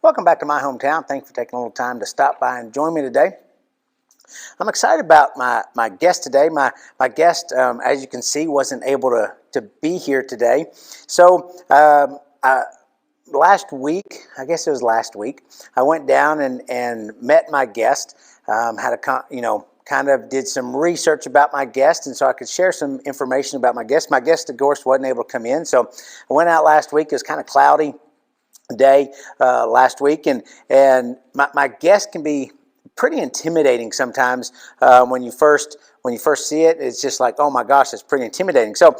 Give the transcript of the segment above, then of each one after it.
Welcome back to my hometown. Thanks for taking a little time to stop by and join me today. I'm excited about my guest today. My guest, as you can see, wasn't able to be here today. So last week, I guess it was last week, I went down and met my guest. Kind of did some research about my guest, and so I could share some information about my guest. My guest, of course, wasn't able to come in, so I went out last week. It was kind of cloudy day last week, and my guest can be pretty intimidating sometimes. When you first see it, it's just like, oh my gosh, it's pretty intimidating. So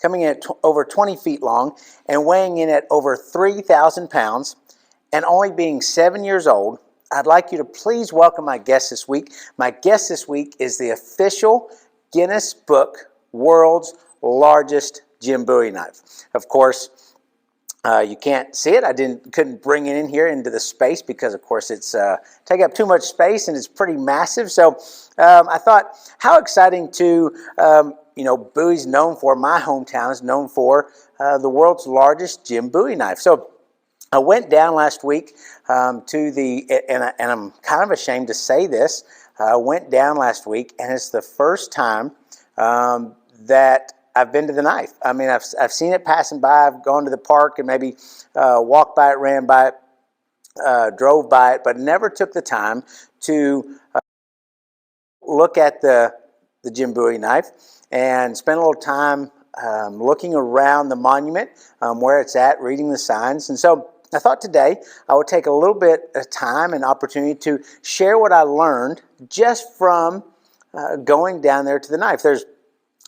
coming in at over 20 feet long and weighing in at over 3,000 pounds and only being 7 years old, I'd like you to please welcome my guest this week. My guest this week is the official Guinness Book World's Largest Jim Bowie Knife. Of course, you can't see it. I couldn't bring it in here into the space because, of course, it's taking up too much space and it's pretty massive. So I thought, how exciting to, Bowie's known for, my hometown is known for the world's largest Jim Bowie knife. So I went down last week to the, and I'm kind of ashamed to say this, I went down last week and it's the first time that I've been to the knife. I mean, I've seen it passing by. I've gone to the park and maybe walked by it, ran by it, drove by it, but never took the time to look at the Jim Bowie knife and spend a little time looking around the monument, where it's at, reading the signs. And so I thought today I would take a little bit of time and opportunity to share what I learned just from going down there to the knife. There's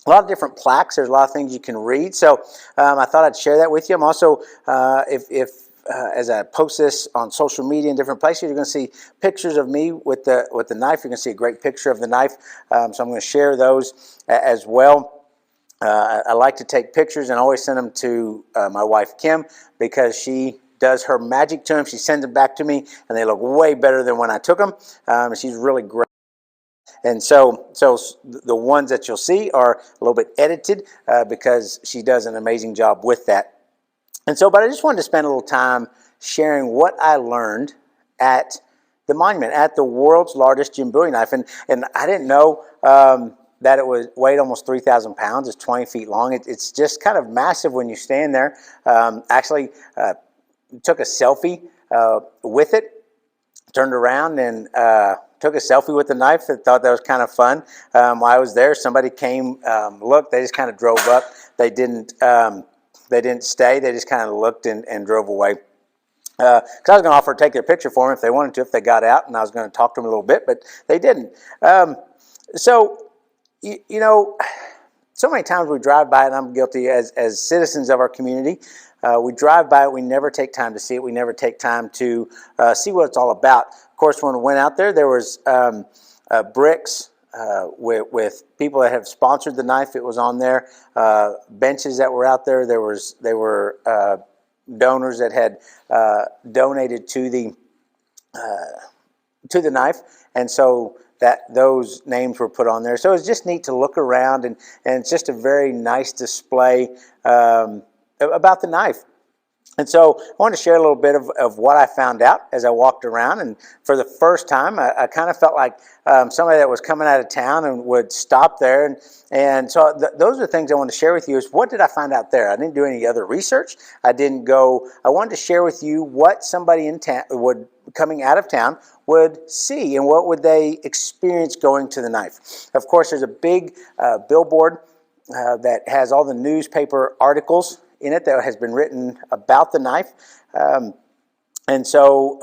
a lot of different plaques. There's a lot of things you can read. So I thought I'd share that with you. I'm also, as I post this on social media in different places, you're going to see pictures of me with the knife. You're going to see a great picture of the knife. So I'm going to share those as well. I like to take pictures and always send them to my wife, Kim, because she does her magic to them. She sends them back to me, and they look way better than when I took them. She's really great. And so the ones that you'll see are a little bit edited because she does an amazing job with that. And so, but I just wanted to spend a little time sharing what I learned at the monument, at the world's largest Jim Bowie knife. And I didn't know that it weighed almost 3,000 pounds. It's 20 feet long. It's just kind of massive when you stand there. Actually, took a selfie with it, turned around and took a selfie with the knife. I thought that was kind of fun. While I was there, somebody came, looked. They just kind of drove up. They didn't stay. They just kind of looked and drove away. Because I was going to offer to take their picture for them if they wanted to, if they got out, and I was going to talk to them a little bit, but they didn't. So many times we drive by, and I'm guilty as citizens of our community. We drive by it. We never take time to see it. We never take time to see what it's all about. Of course, when we went out there, there was bricks with people that have sponsored the knife. It was on there. Benches that were out there. There were donors that had donated to the knife, and so those names were put on there. So it was just neat to look around, and it's just a very nice display about the knife. And so I wanted to share a little bit of what I found out as I walked around. And for the first time, I kind of felt like somebody that was coming out of town and would stop there. And so those are the things I want to share with you is what did I find out there? I didn't do any other research. I wanted to share with you what somebody in town coming out of town would see and what would they experience going to the knife. Of course, there's a big billboard that has all the newspaper articles in it that has been written about the knife. And so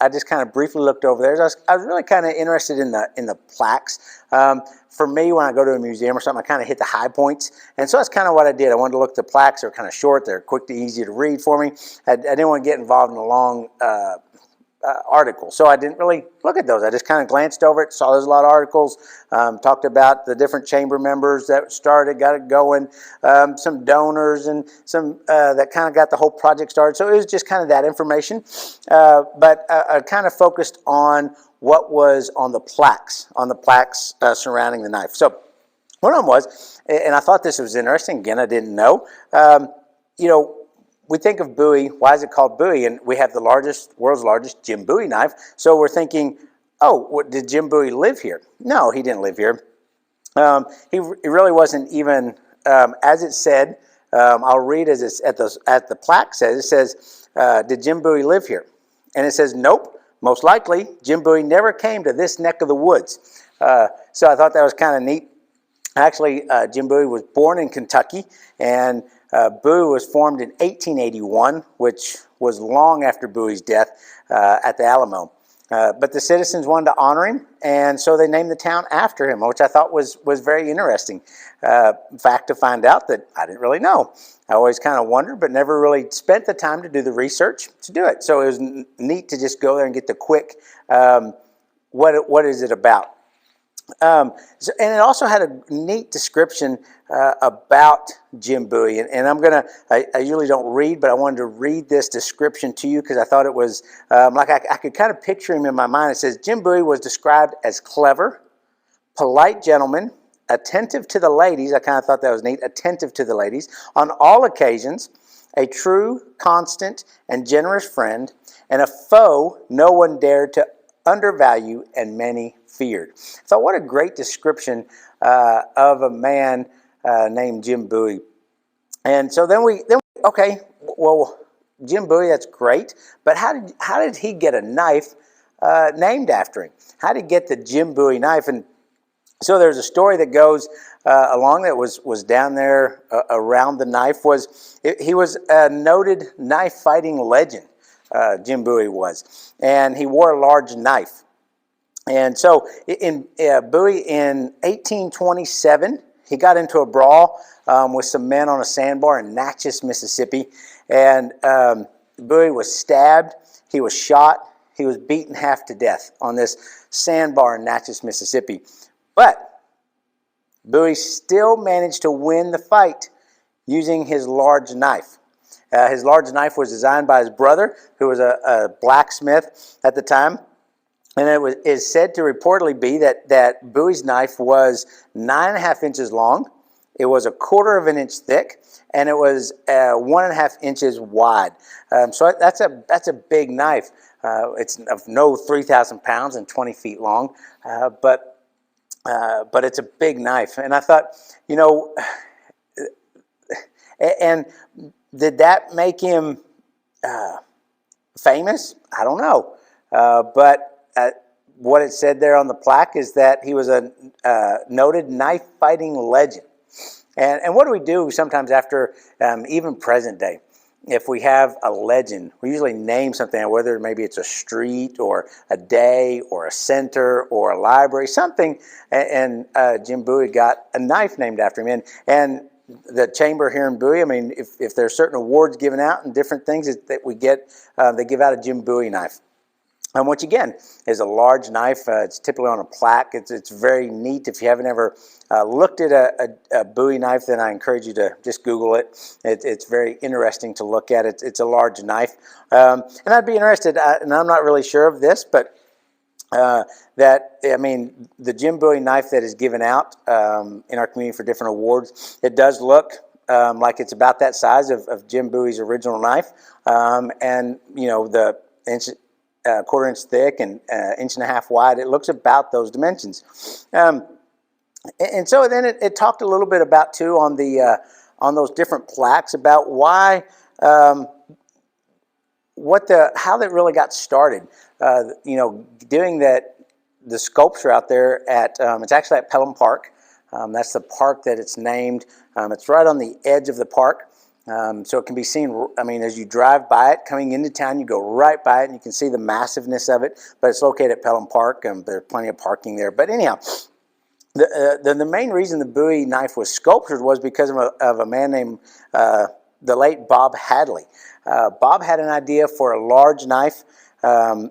I just kind of briefly looked over there. I was really kind of interested in the plaques. For me, when I go to a museum or something, I kind of hit the high points. And so that's kind of what I did. I wanted to look at the plaques. They're kind of short. They're quick to easy to read for me. I didn't want to get involved in a long article. So I didn't really look at those. I just kind of glanced over it, saw there's a lot of articles, talked about the different chamber members that started, got it going, some donors and some that kind of got the whole project started. So it was just kind of that information. But I kind of focused on what was on the plaques surrounding the knife. So One of them was, and I thought this was interesting. Again, I didn't know. You know, we think of Bowie. Why is it called Bowie? And we have the world's largest Jim Bowie knife. So we're thinking, oh, did Jim Bowie live here? No, he didn't live here. He really wasn't even, as it said. I'll read as it's at the plaque says. It says, "Did Jim Bowie live here?" And it says, "Nope. Most likely, Jim Bowie never came to this neck of the woods." So I thought that was kind of neat. Actually, Jim Bowie was born in Kentucky, and Bowie was formed in 1881, which was long after Bowie's death at the Alamo. But the citizens wanted to honor him, and so they named the town after him, which I thought was very interesting. Fact to find out that I didn't really know. I always kind of wondered, but never really spent the time to do the research to do it. So it was neat to just go there and get the quick, what is it about? And it also had a neat description about Jim Bowie, and I usually don't read, but I wanted to read this description to you because I thought it was like I could kind of picture him in my mind. It says, Jim Bowie was described as clever, polite gentleman, attentive to the ladies. I kind of thought that was neat, attentive to the ladies, on all occasions, a true, constant, and generous friend, and a foe no one dared to undervalue and many feared. So what a great description of a man named Jim Bowie. And so then okay, well, Jim Bowie, that's great, but how did he get a knife named after him? How did he get the Jim Bowie knife? And so there's a story that goes along that was down there around the knife. He was a noted knife fighting legend, Jim Bowie was, and he wore a large knife. And so Bowie in 1827, he got into a brawl with some men on a sandbar in Natchez, Mississippi. And Bowie was stabbed, he was shot, he was beaten half to death on this sandbar in Natchez, Mississippi. But Bowie still managed to win the fight using his large knife. His large knife was designed by his brother, who was a blacksmith at the time. And it is said to reportedly be that Bowie's knife was 9.5 inches long, it was 1/4 of an inch thick, and it was 1.5 inches wide. So that's a big knife. It's of no 3,000 pounds and 20 feet long, but it's a big knife. And I thought, you know, and did that make him famous? I don't know, but what it said there on the plaque is that he was a noted knife fighting legend. And what do we do sometimes after even present day? If we have a legend, we usually name something, whether maybe it's a street or a day or a center or a library, something. And Jim Bowie got a knife named after him. And the chamber here in Bowie, I mean, if there are certain awards given out and different things that we get, they give out a Jim Bowie knife. Which again is a large knife. It's typically on a plaque. It's very neat. If you haven't ever looked at a Bowie knife, then I encourage you to just Google it. It's very interesting to look at. It's a large knife. And I'd be interested, and I'm not really sure of this, but the Jim Bowie knife that is given out in our community for different awards, it does look like it's about that size of Jim Bowie's original knife. And, you know, the 1/4 inch thick and 1.5 inches wide. It looks about those dimensions. And so then it talked a little bit about too on those different plaques about why how that really got started. You know, doing the sculpture out there at it's actually at Pelham Park. That's the park that it's named. It's right on the edge of the park. So it can be seen, I mean, as you drive by it, coming into town, you go right by it, and you can see the massiveness of it, but it's located at Pelham Park, and there's plenty of parking there. But anyhow, the main reason the Bowie knife was sculptured was because of a man named the late Bob Hadley. Bob had an idea for a large knife, and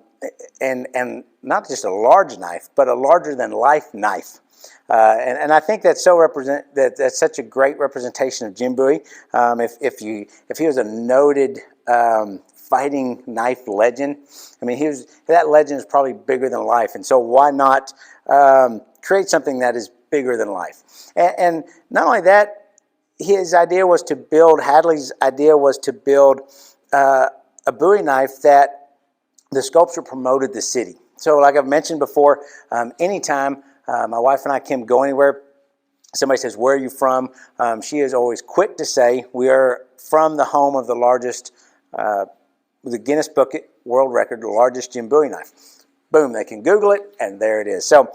not just a large knife, but a larger-than-life knife. And I think that's that's such a great representation of Jim Bowie. If he was a noted fighting knife legend, I mean that legend is probably bigger than life. And so why not create something that is bigger than life. And not only that, his idea was to build, Hadley's idea was to build a Bowie knife that the sculpture promoted the city. So like I've mentioned before, anytime my wife and I can go anywhere, somebody says, where are you from? She is always quick to say, we are from the home of the largest, the Guinness World Record, the largest Jim Bowie knife. Boom, they can Google it, and there it is. So,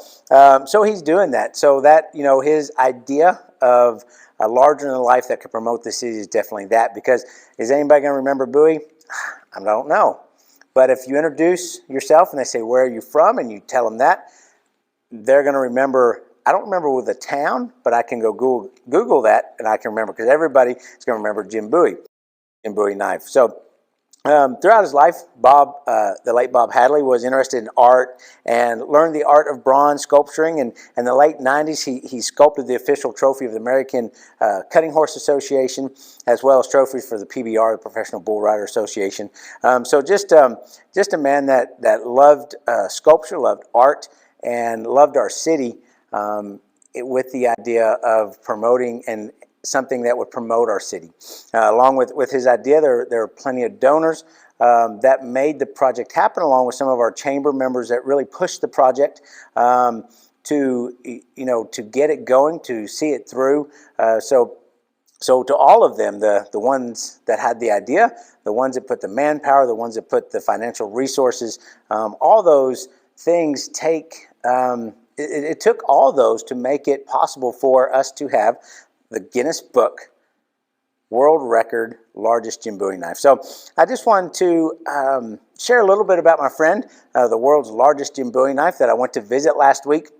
so he's doing that. So that, you know, his idea of a larger than life that could promote the city is definitely that. Because is anybody going to remember Bowie? I don't know. But if you introduce yourself and they say, where are you from? And you tell them that, they're going to remember. I don't remember with the town, but I can go Google that, and I can remember, because everybody is going to remember Jim Bowie knife. So throughout his life, the late Bob Hadley was interested in art and learned the art of bronze sculpturing. And in the late 90s, he sculpted the official trophy of the American Cutting Horse Association, as well as trophies for the PBR, the Professional Bull Rider Association. So just a man that loved sculpture, loved art, and loved our city, with the idea of promoting and something that would promote our city. Along with his idea, there are plenty of donors that made the project happen, along with some of our chamber members that really pushed the project to get it going, to see it through. So to all of them, the ones that had the idea, the ones that put the manpower, the ones that put the financial resources, all those things take. It took all those to make it possible for us to have the Guinness Book World Record largest Jim Bowie knife. So I just wanted to share a little bit about my friend, the world's largest Jim Bowie knife that I went to visit last week.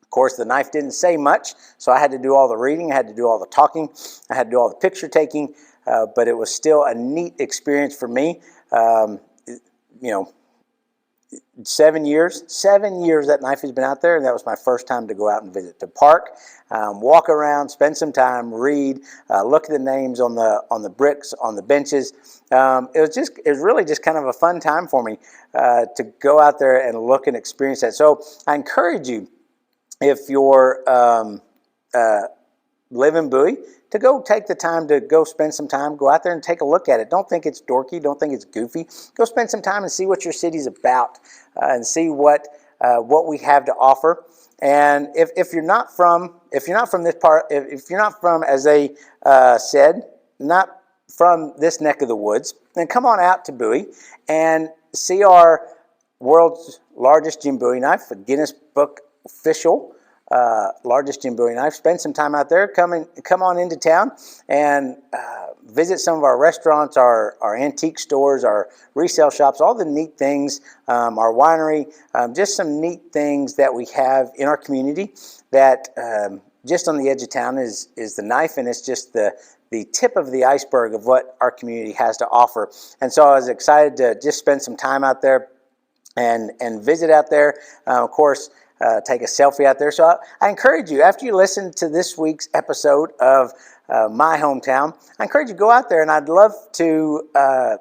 Of course, the knife didn't say much, so I had to do all the reading, I had to do all the talking, I had to do all the picture taking, but it was still a neat experience for me. 7 years that knife has been out there, and that was my first time to go out and visit, to park, walk around, spend some time, read, look at the names on the bricks, on the benches. It was really just kind of a fun time for me to go out there and look and experience that. So I encourage you, if you're live in Bowie, to go take the time to go spend some time, go out there and take a look at it. Don't think it's dorky, don't think it's goofy. Go spend some time and see what your city's about, and see what we have to offer. And if you're not from this part, if you're not from, as they said, not from this neck of the woods, then come on out to Bowie and see our world's largest Jim Bowie knife, a Guinness Book official largest Jim Bowie knife. Spend some time out there. Come on into town and visit some of our restaurants, our antique stores, our resale shops, all the neat things, our winery, just some neat things that we have in our community that just on the edge of town is the knife, and it's just the tip of the iceberg of what our community has to offer. And so I was excited to just spend some time out there and visit out there. Of course, take a selfie out there. So I encourage you, after you listen to this week's episode of My Hometown, I encourage you to go out there, and I'd love to, for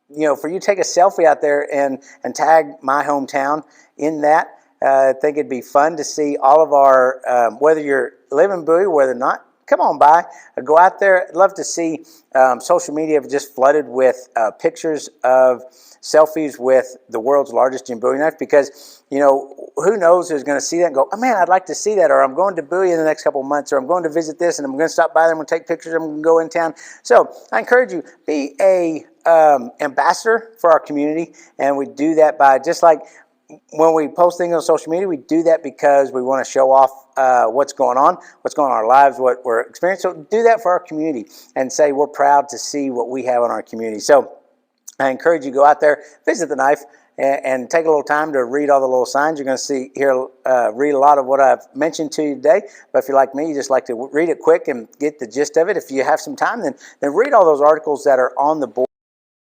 you to take a selfie out there and tag My Hometown in that. I think it'd be fun to see all of our, whether you're living in Bowie, whether not, come on by, go out there. I'd love to see social media just flooded with pictures of selfies with the world's largest Jim Bowie knife, because, who knows who's going to see that and go, oh man, I'd like to see that, or I'm going to Bowie in the next couple of months, or I'm going to visit this and I'm going to stop by there, I'm going to take pictures, I'm going to go in town. So I encourage you, be a ambassador for our community, and we do that by, just like when we post things on social media, we do that because we want to show off what's going on in our lives, what we're experiencing. So do that for our community and say we're proud to see what we have in our community. So I encourage you to go out there, visit the knife, and take a little time to read all the little signs. You're going to read a lot of what I've mentioned to you today. But if you're like me, you just like to read it quick and get the gist of it. If you have some time, then read all those articles that are on the board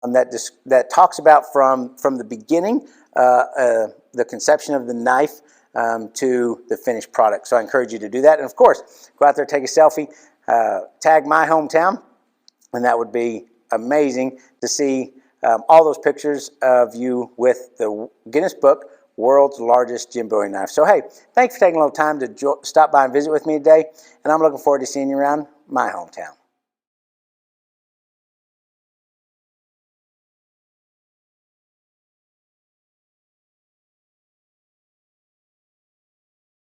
that talks about from the beginning, the conception of the knife to the finished product. So I encourage you to do that. And of course, go out there, take a selfie, tag My Hometown, and that would be amazing to see all those pictures of you with the Guinness Book world's largest Jim Bowie knife. So hey, thanks for taking a little time to stop by and visit with me today, and I'm looking forward to seeing you around my hometown.